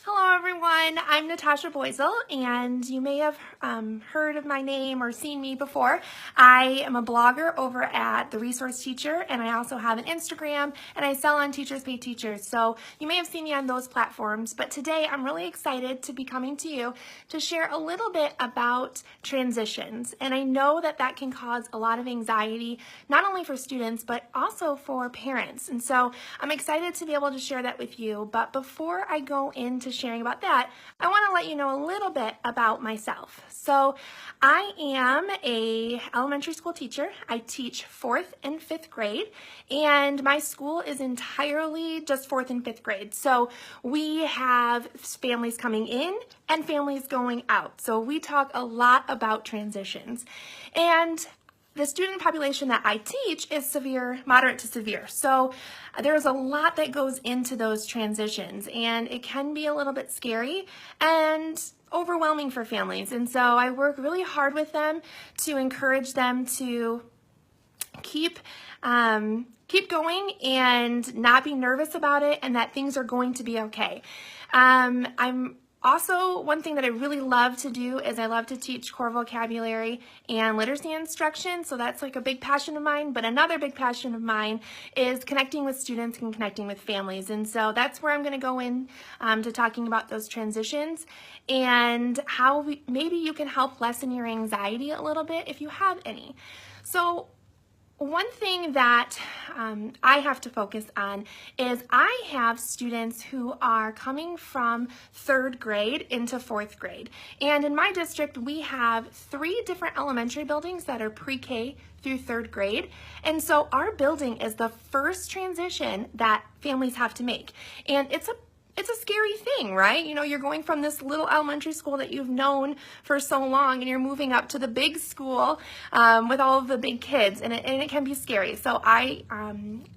Hello everyone, I'm Natasha BOYSAL, and you may have heard of my name or seen me before. I am a blogger over at The Resource Teacher, and I also have an Instagram, and I sell on Teachers Pay Teachers, so you may have seen me on those platforms. But today I'm really excited to be coming to you to share a little bit about transitions. And I know that that can cause a lot of anxiety, not only for students, but also for parents. And so I'm excited to be able to share that with you. But before I go into sharing about that, I want to let you know a little bit about myself. So I am a elementary school teacher. I teach 4th and 5th grade, and my school is entirely just 4th and 5th grade. So we have families coming in and families going out. So we talk a lot about transitions. And the student population that I teach is severe, moderate to severe. So there's a lot that goes into those transitions, and it can be a little bit scary and overwhelming for families. And so I work really hard with them to encourage them to keep going and not be nervous about it, and that things are going to be okay. Also, one thing that I really love to do is I love to teach core vocabulary and literacy instruction, so that's like a big passion of mine. But another big passion of mine is connecting with students and connecting with families, and so that's where I'm going to go in to talking about those transitions and how maybe you can help lessen your anxiety a little bit if you have any. So one thing that I have to focus on is I have students who are coming from 3rd grade into 4th grade. And in my district, we have 3 different elementary buildings that are pre-K through 3rd grade. And so our building is the first transition that families have to make. And it's a scary thing, right? You know, you're going from this little elementary school that you've known for so long, and you're moving up to the big school with all of the big kids, and it can be scary. So I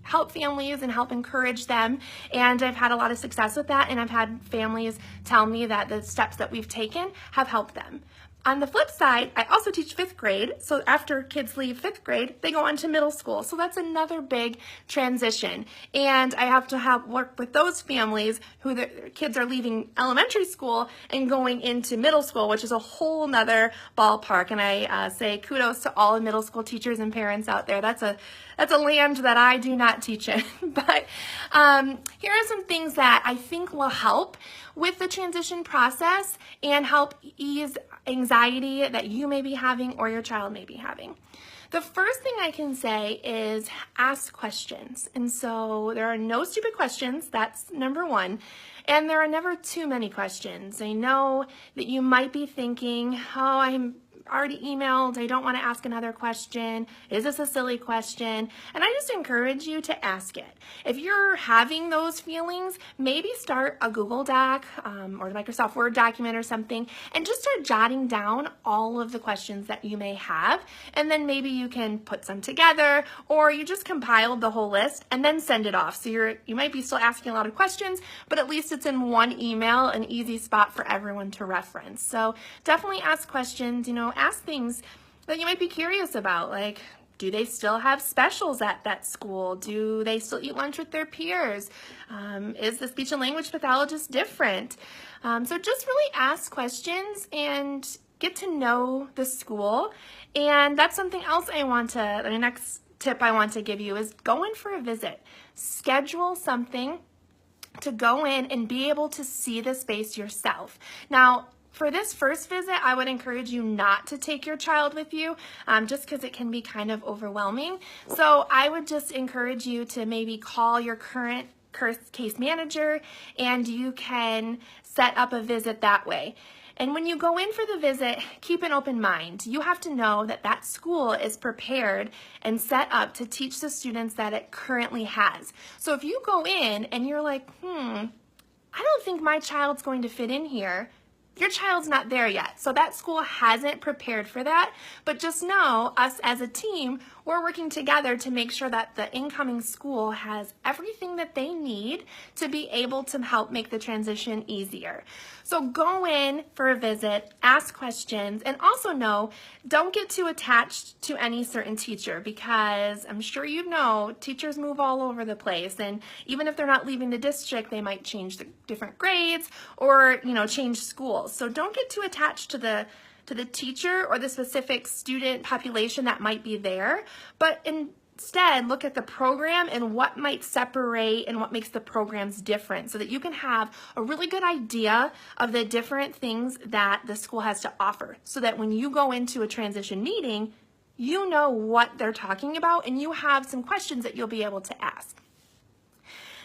help families and help encourage them, and I've had a lot of success with that, and I've had families tell me that the steps that we've taken have helped them. On the flip side, I also teach 5th grade, so after kids leave 5th grade, they go on to middle school. So that's another big transition. And I have to work with those families who their kids are leaving elementary school and going into middle school, which is a whole nother ballpark. And I say kudos to all the middle school teachers and parents out there. That's a land that I do not teach in. But here are some things that I think will help with the transition process and help ease anxiety that you may be having or your child may be having. The first thing I can say is ask questions. And so there are no stupid questions. That's number one. And there are never too many questions. I know that you might be thinking, oh, I'm already emailed, I don't want to ask another question, is this a silly question? And I just encourage you to ask it. If you're having those feelings, maybe start a Google Doc or a Microsoft Word document or something, and just start jotting down all of the questions that you may have, and then maybe you can put some together, or you just compile the whole list and then send it off. So you might be still asking a lot of questions, but at least it's in one email, an easy spot for everyone to reference. So definitely ask questions, ask things that you might be curious about, like, do they still have specials at that school? Do they still eat lunch with their peers? Is the speech and language pathologist different? So just really ask questions and get to know the school. And that's something else the next tip I want to give you is go in for a visit. Schedule something to go in and be able to see the space yourself. Now, for this first visit, I would encourage you not to take your child with you, just because it can be kind of overwhelming. So I would just encourage you to maybe call your current case manager, and you can set up a visit that way. And when you go in for the visit, keep an open mind. You have to know that that school is prepared and set up to teach the students that it currently has. So if you go in and you're like, I don't think my child's going to fit in here, your child's not there yet. So that school hasn't prepared for that, but just know us as a team, we're working together to make sure that the incoming school has everything that they need to be able to help make the transition easier. So go in for a visit, ask questions, and also know, don't get too attached to any certain teacher, because I'm sure you know teachers move all over the place, and even if they're not leaving the district, they might change the different grades or change schools. So don't get too attached to the teacher or the specific student population that might be there, but instead look at the program and what might separate and what makes the programs different, so that you can have a really good idea of the different things that the school has to offer, so that when you go into a transition meeting, you know what they're talking about and you have some questions that you'll be able to ask.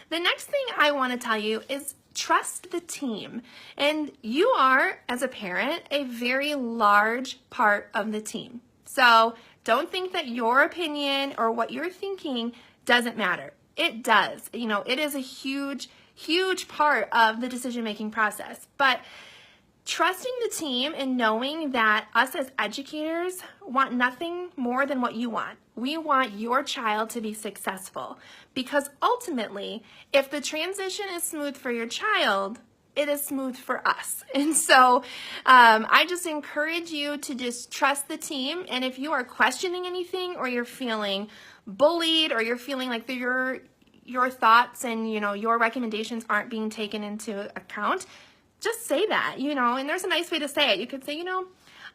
The next thing I want to tell you is trust the team. And you are, as a parent, a very large part of the team. So don't think that your opinion or what you're thinking doesn't matter. It does. It is a huge, huge part of the decision-making process. But trusting the team and knowing that us as educators want nothing more than what you want. We want your child to be successful, because ultimately, if the transition is smooth for your child, it is smooth for us. And so I just encourage you to just trust the team. And if you are questioning anything, or you're feeling bullied, or you're feeling like your thoughts and your recommendations aren't being taken into account, just say that, and there's a nice way to say it. You could say,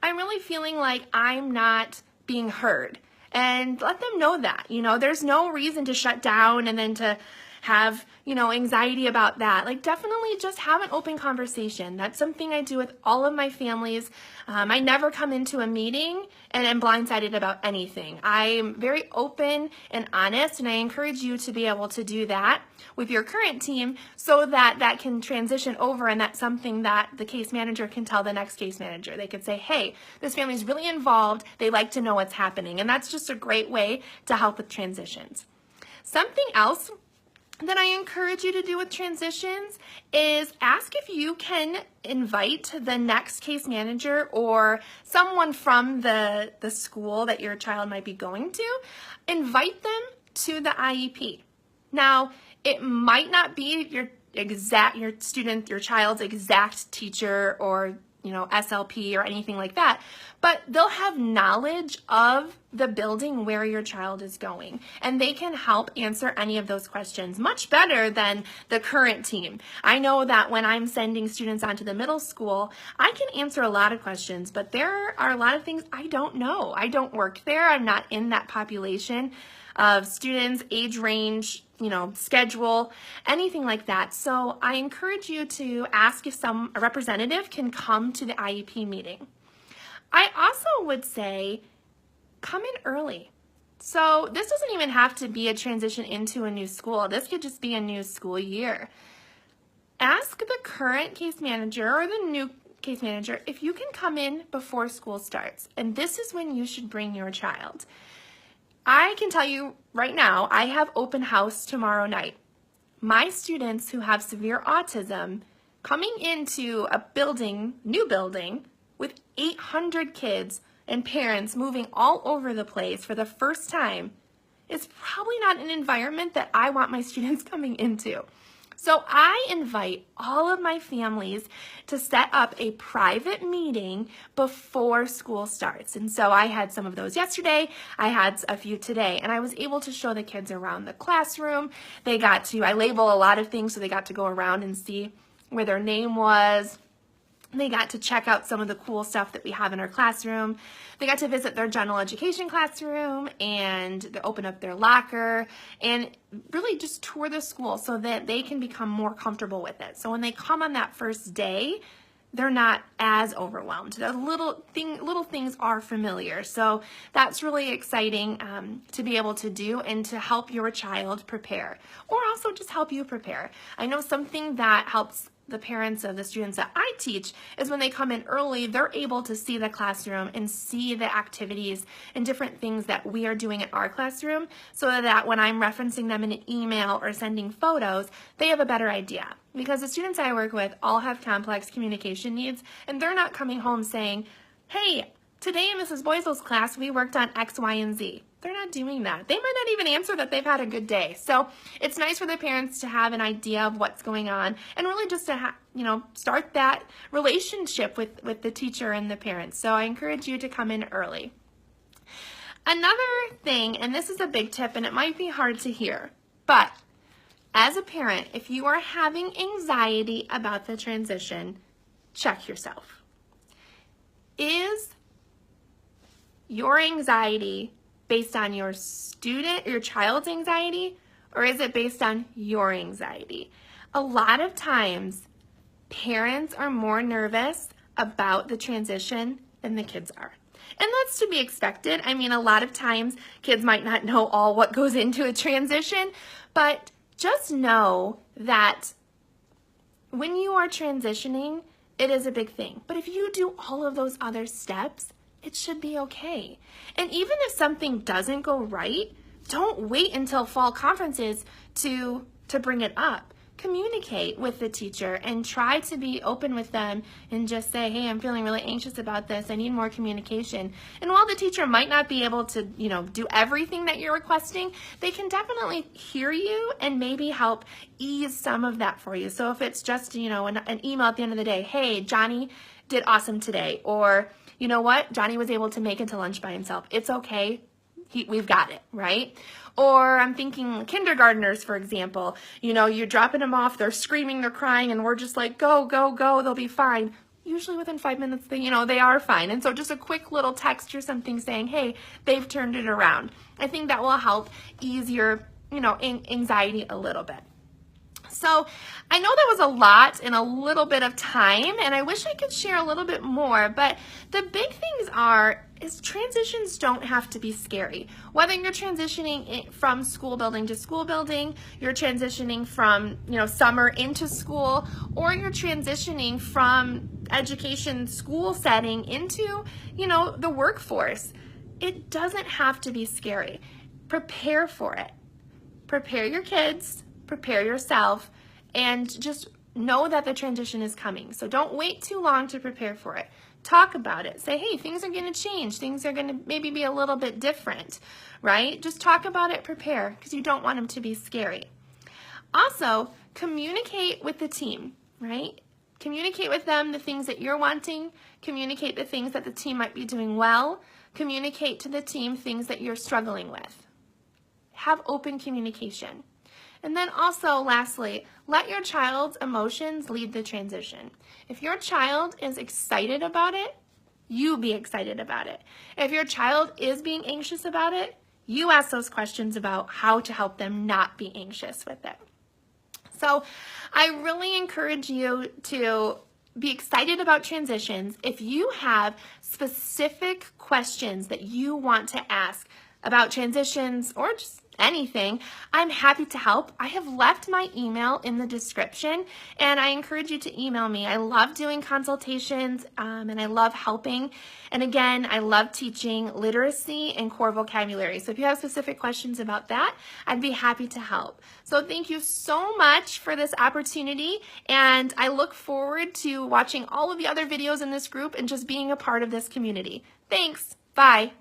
I'm really feeling like I'm not being heard, and let them know that. There's no reason to shut down and then to have, anxiety about that. Like, definitely just have an open conversation. That's something I do with all of my families. I never come into a meeting and am blindsided about anything. I'm very open and honest, and I encourage you to be able to do that with your current team, so that that can transition over, and that's something that the case manager can tell the next case manager. They could say, hey, this family is really involved. They like to know what's happening. And that's just a great way to help with transitions. Something else that I encourage you to do with transitions is ask if you can invite the next case manager or someone from the school that your child might be going to, invite them to the IEP. Now, it might not be your child's exact teacher or SLP or anything like that, but they'll have knowledge of the building where your child is going, and they can help answer any of those questions much better than the current team. I know that when I'm sending students onto the middle school, I can answer a lot of questions, but there are a lot of things I don't know. I don't work there. I'm not in that population of students, age range, schedule, anything like that. So I encourage you to ask if a representative can come to the IEP meeting. I also would say come in early. So this doesn't even have to be a transition into a new school. This could just be a new school year. Ask the current case manager or the new case manager if you can come in before school starts. And this is when you should bring your child. I can tell you right now, I have open house tomorrow night. My students who have severe autism coming into a new building with 800 kids and parents moving all over the place for the first time is probably not an environment that I want my students coming into. So I invite all of my families to set up a private meeting before school starts. And so I had some of those yesterday. I had a few today, and I was able to show the kids around the classroom. I label a lot of things, so they got to go around and see where their name was. They got to check out some of the cool stuff that we have in our classroom. They got to visit their general education classroom and open up their locker and really just tour the school so that they can become more comfortable with it. So when they come on that first day, they're not as overwhelmed. The little things are familiar. So that's really exciting to be able to do and to help your child prepare, or also just help you prepare. I know something that helps the parents of the students that I teach is when they come in early, they're able to see the classroom and see the activities and different things that we are doing in our classroom, so that when I'm referencing them in an email or sending photos, they have a better idea. Because the students I work with all have complex communication needs, and they're not coming home saying, hey, today in Mrs. Boysal's class, we worked on X, Y, and Z. They're not doing that. They might not even answer that they've had a good day. So it's nice for the parents to have an idea of what's going on and really just to start that relationship with the teacher and the parents. So I encourage you to come in early. Another thing, and this is a big tip and it might be hard to hear, but as a parent, if you are having anxiety about the transition, check yourself. Is your anxiety based on your child's anxiety, or is it based on your anxiety? A lot of times, parents are more nervous about the transition than the kids are. And that's to be expected. I mean, a lot of times, kids might not know all what goes into a transition, but just know that when you are transitioning, it is a big thing. But if you do all of those other steps, it should be okay. And even if something doesn't go right, don't wait until fall conferences to bring it up. Communicate with the teacher and try to be open with them and just say, hey, I'm feeling really anxious about this. I need more communication. And while the teacher might not be able to, do everything that you're requesting, they can definitely hear you and maybe help ease some of that for you. So if it's just, an email at the end of the day, hey, Johnny did awesome today, or you know what, Johnny was able to make it to lunch by himself. It's okay. We've got it, right? Or I'm thinking kindergartners, for example, you're dropping them off, they're screaming, they're crying, and we're just like, go, go, go, they'll be fine. Usually within 5 minutes, they are fine. And so just a quick little text or something saying, hey, they've turned it around. I think that will help ease your, anxiety a little bit. So I know that was a lot in a little bit of time, and I wish I could share a little bit more, but the big things is transitions don't have to be scary. Whether you're transitioning from school building to school building, you're transitioning from, summer into school, or you're transitioning from education school setting into, the workforce. It doesn't have to be scary. Prepare for it. Prepare your kids. Prepare yourself, and just know that the transition is coming. So don't wait too long to prepare for it. Talk about it. Say, hey, things are going to change. Things are going to maybe be a little bit different, right? Just talk about it, prepare, because you don't want them to be scary. Also, communicate with the team, right? Communicate with them the things that you're wanting. Communicate the things that the team might be doing well. Communicate to the team things that you're struggling with. Have open communication. And then also, lastly, let your child's emotions lead the transition. If your child is excited about it, you be excited about it. If your child is being anxious about it, you ask those questions about how to help them not be anxious with it. So I really encourage you to be excited about transitions. If you have specific questions that you want to ask about transitions or just anything, I'm happy to help. I have left my email in the description, and I encourage you to email me. I love doing consultations, and I love helping. And again, I love teaching literacy and core vocabulary. So if you have specific questions about that, I'd be happy to help. So thank you so much for this opportunity, and I look forward to watching all of the other videos in this group and just being a part of this community. Thanks. Bye.